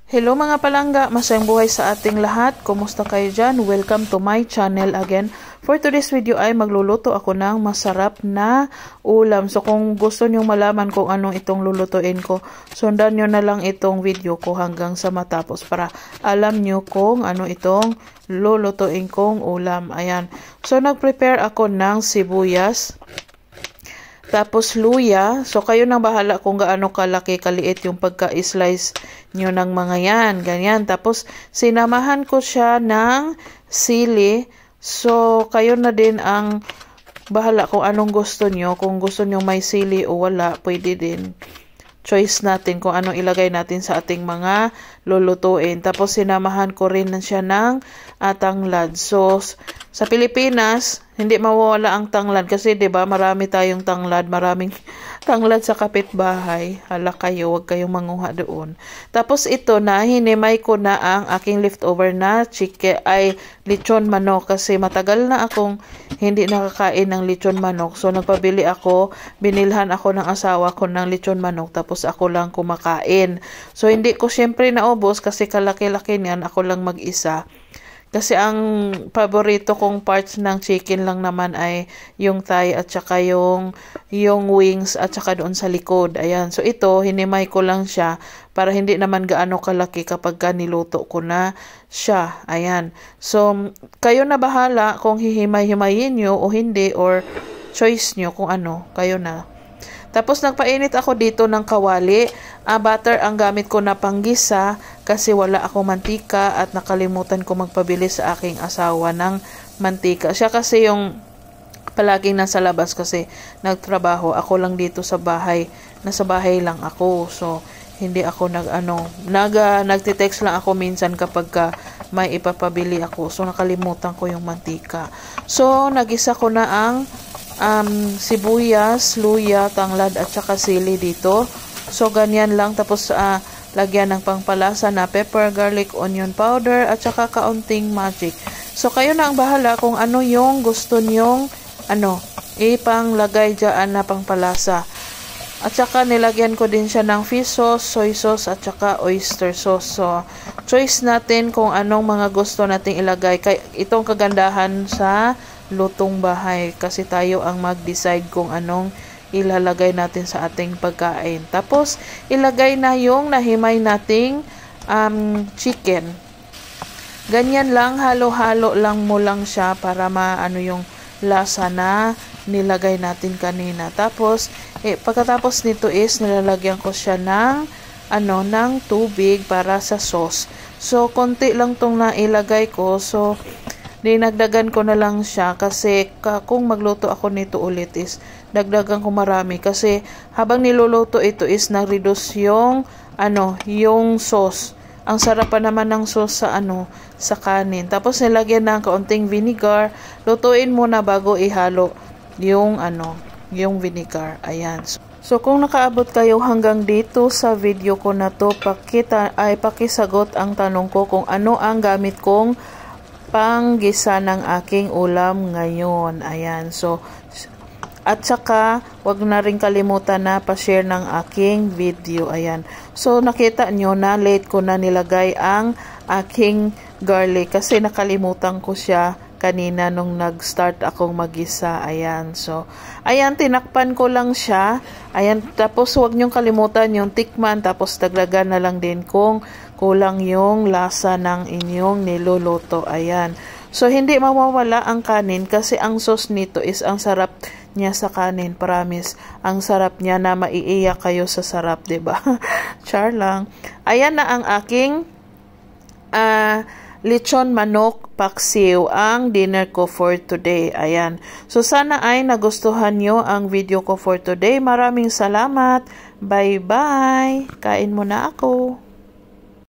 Hello mga palangga, masayang buhay sa ating lahat. Kumusta kayo dyan? Welcome to my channel again. For today's video ay magluluto ako ng masarap na ulam. So kung gusto nyo malaman kung anong itong lulutuin ko, sundan nyo na lang itong video ko hanggang sa matapos para alam nyo kung ano itong lulutuin kong ulam. Ayan. So nag-prepare ako ng sibuyas. Tapos luya, so kayo nang bahala kung gaano kalaki, kaliit yung pagka-slice nyo ng mga yan, ganyan. Tapos sinamahan ko siya ng sili, so kayo na din ang bahala kung anong gusto nyo. Kung gusto nyo may sili o wala, pwede din. Choice natin kung anong ilagay natin sa ating mga lulutuin. Tapos sinamahan ko rin siya ng tanglad. So sa Pilipinas, hindi mawawala ang tanglad kasi 'di ba marami tayong tanglad, maraming tanglad sa kapitbahay. Hala kayo, wag kayong manguha doon. Tapos ito na hinimay ko na ang aking leftover na chicken ay lechon manok kasi matagal na akong hindi nakakain ng lechon manok. So nagpabili ako, binilhan ako ng asawa ko ng lechon manok tapos ako lang kumakain. So hindi ko syempre naubos kasi kalaki-laki niyan, ako lang mag-isa. Kasi ang paborito kong parts ng chicken lang naman ay yung thigh at saka yung wings at saka doon sa likod. Ayan. So ito, hinimay ko lang siya para hindi naman gaano kalaki kapag niluto ko na siya. Ayan. So kayo na bahala kung hihimay-himayin nyo o hindi or choice nyo kung ano. Kayo na. Tapos nagpainit ako dito ng kawali. Butter ang gamit ko na panggisa kasi wala akong mantika at nakalimutan ko magpabili sa aking asawa ng mantika. Siya kasi yung palaging nasa labas kasi nagtrabaho. Ako lang dito sa bahay. Nasa bahay lang ako. So hindi ako nagte-text lang ako minsan kapag may ipapabili ako. So nakalimutan ko yung mantika. So nagisa ko na ang sibuyas, luya, tanglad at saka sili dito. So ganyan lang, tapos lagyan ng pangpalasa na pepper, garlic, onion powder at saka kaunting magic. So kayo na ang bahala kung ano yung gusto nyong ipanglagay dyan na pangpalasa. At saka nilagyan ko din siya ng fish sauce, soy sauce at saka oyster sauce. So choice natin kung anong mga gusto nating ilagay. Itong kagandahan sa lutong bahay kasi tayo ang mag-decide kung anong ilalagay natin sa ating pagkain. Tapos ilagay na yung nahimay nating chicken. Ganyan lang, halo-halo lang mo lang siya para maano yung lasa na nilagay natin kanina. Tapos pagkatapos nito is nilalagyan ko siya ng ng tubig para sa sauce. So konti lang tong nailagay ko. So dinagdagan ko na lang siya kasi kung magluto ako nito ulit is dagdagan ko marami kasi habang niluluto ito is na-reduce yung yung sauce. Ang sarap pa naman ng sauce sa kanin. Tapos nilagyan ng kaunting vinegar. Lutuin muna bago ihalo yung yung vinegar. Ayan. So kung nakaabot kayo hanggang dito sa video ko na to, pakisagot ang tanong ko kung ano ang gamit kong panggisa ng aking ulam ngayon. Ayan. So at saka wag na rin kalimutan na pa-share ng aking video. Ayan. So nakita nyo na late ko na nilagay ang aking garlic kasi nakalimutan ko siya kanina nung nag-start akong magisa. Ayan. So ayan, tinakpan ko lang siya. Ayan. Tapos wag nyong kalimutan yung tikman. Tapos dagdagan na lang din kung kulang yung lasa ng inyong niluluto. Ayan. So hindi mawawala ang kanin kasi ang sauce nito is ang sarap niya sa kanin. Promise. Ang sarap niya na maiiyak kayo sa sarap, 'di ba? Char lang. Ayan na ang aking lechon manok paksiw, ang dinner ko for today. Ayan. So sana ay nagustuhan nyo ang video ko for today. Maraming salamat. Bye-bye. Kain muna ako.